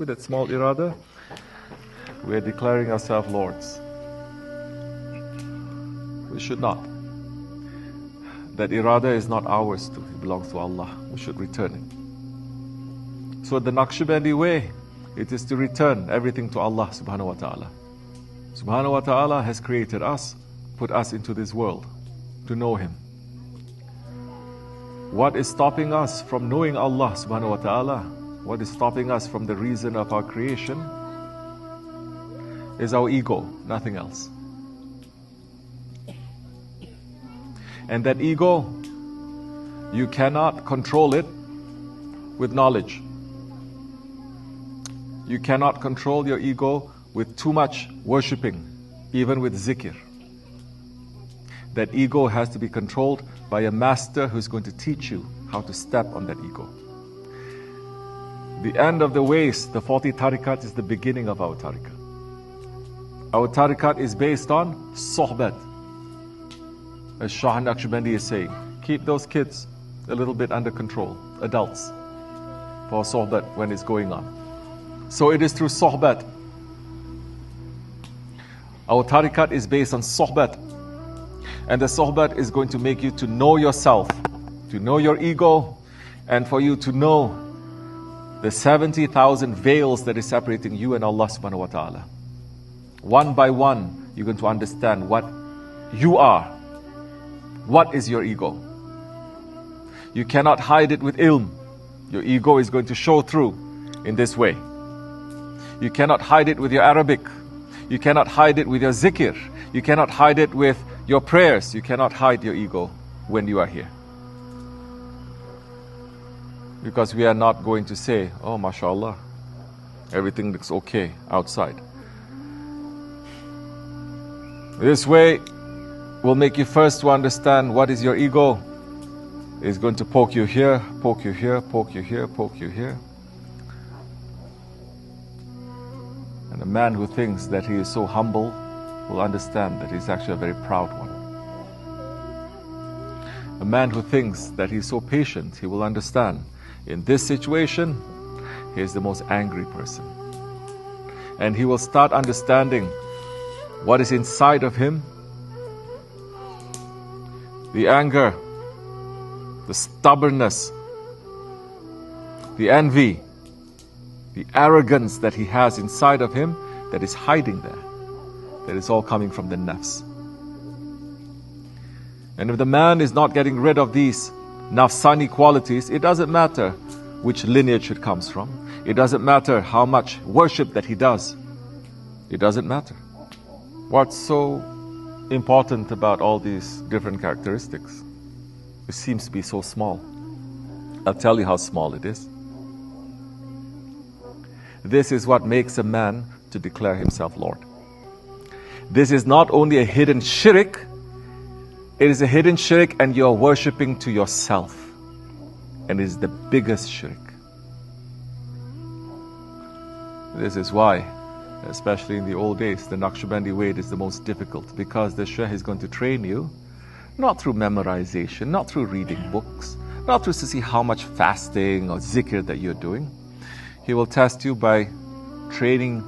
With that small irada, we are declaring ourselves lords. We should not. That irada is not ours too, it belongs to Allah. We should return it. So the Naqshbandi way, it is to return everything to Allah subhanahu wa ta'ala. Subhanahu wa ta'ala has created us, put us into this world to know Him. What is stopping us from knowing Allah subhanahu wa ta'ala? What is stopping us from the reason of our creation is our ego, nothing else. And that ego, you cannot control it with knowledge. You cannot control your ego with too much worshipping, even with zikr. That ego has to be controlled by a master who's going to teach you how to step on that ego. The end of the ways, the 40 tariqat, is the beginning of our tariqat. Our tariqat is based on sohbat. As Shah Naqshbandi is saying, keep those kids a little bit under control, adults, for sohbat when it's going on. So it is through sohbat. Our tariqat is based on sohbat. And the sohbat is going to make you to know yourself, to know your ego, and for you to know the 70,000 veils that is separating you and Allah subhanahu wa ta'ala. One by one, you're going to understand what you are. What is your ego? You cannot hide it with ilm. Your ego is going to show through in this way. You cannot hide it with your Arabic. You cannot hide it with your zikr. You cannot hide it with your prayers. You cannot hide your ego when you are here. Because we are not going to say, oh, mashallah, everything looks okay outside. This way will make you first to understand what is your ego. It's going to poke you here, poke you here, poke you here, poke you here. And a man who thinks that he is so humble will understand that he's actually a very proud one. A man who thinks that he's so patient, he will understand in this situation, he is the most angry person. And he will start understanding what is inside of him. The anger, the stubbornness, the envy, the arrogance that he has inside of him that is hiding there. That is all coming from the nafs. And if the man is not getting rid of these nafsani qualities, it doesn't matter which lineage it comes from. It doesn't matter how much worship that he does. It doesn't matter. What's so important about all these different characteristics? It seems to be so small. I'll tell you how small it is. This is what makes a man to declare himself Lord. This is not only a hidden shirk, it is a hidden shirk and you are worshipping to yourself. And it is the biggest shirk. This is why, especially in the old days, the Naqshbandi way is the most difficult, because the Shaykh is going to train you not through memorization, not through reading books, not through to see how much fasting or zikr that you're doing. He will test you by training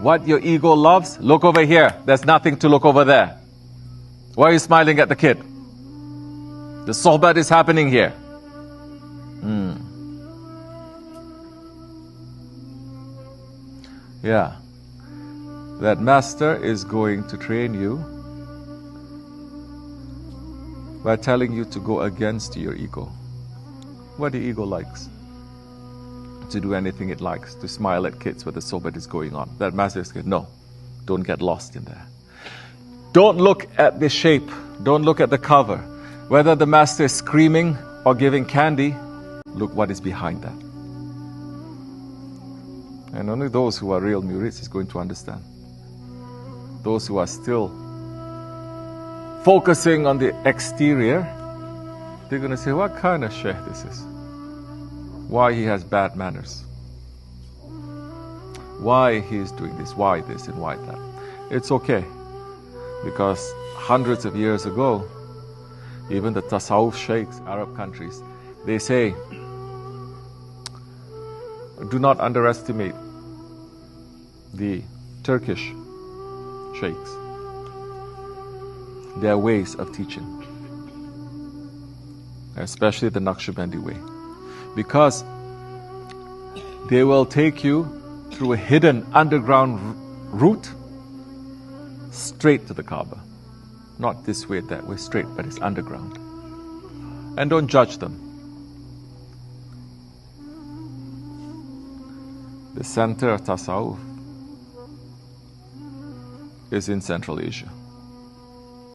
what your ego loves. Look over here. There's nothing to look over there. Why are you smiling at the kid? The sohbat is happening here. Yeah. That master is going to train you by telling you to go against your ego. What the ego likes. To do anything it likes. To smile at kids where the sohbat is going on. That master is going, no, don't get lost in there. Don't look at the shape. Don't look at the cover. Whether the master is screaming or giving candy, look what is behind that. And only those who are real murids is going to understand. Those who are still focusing on the exterior, they're going to say, what kind of shaykh this is? Why he has bad manners? Why he is doing this? Why this and why that? It's okay. Because hundreds of years ago, even the tasawwuf sheikhs, Arab countries, they say, do not underestimate the Turkish sheikhs, their ways of teaching, especially the Naqshbandi way, because they will take you through a hidden underground route straight to the Kaaba. Not this way, that way, straight, but it's underground. And don't judge them. The center of Tasawwuf is in Central Asia.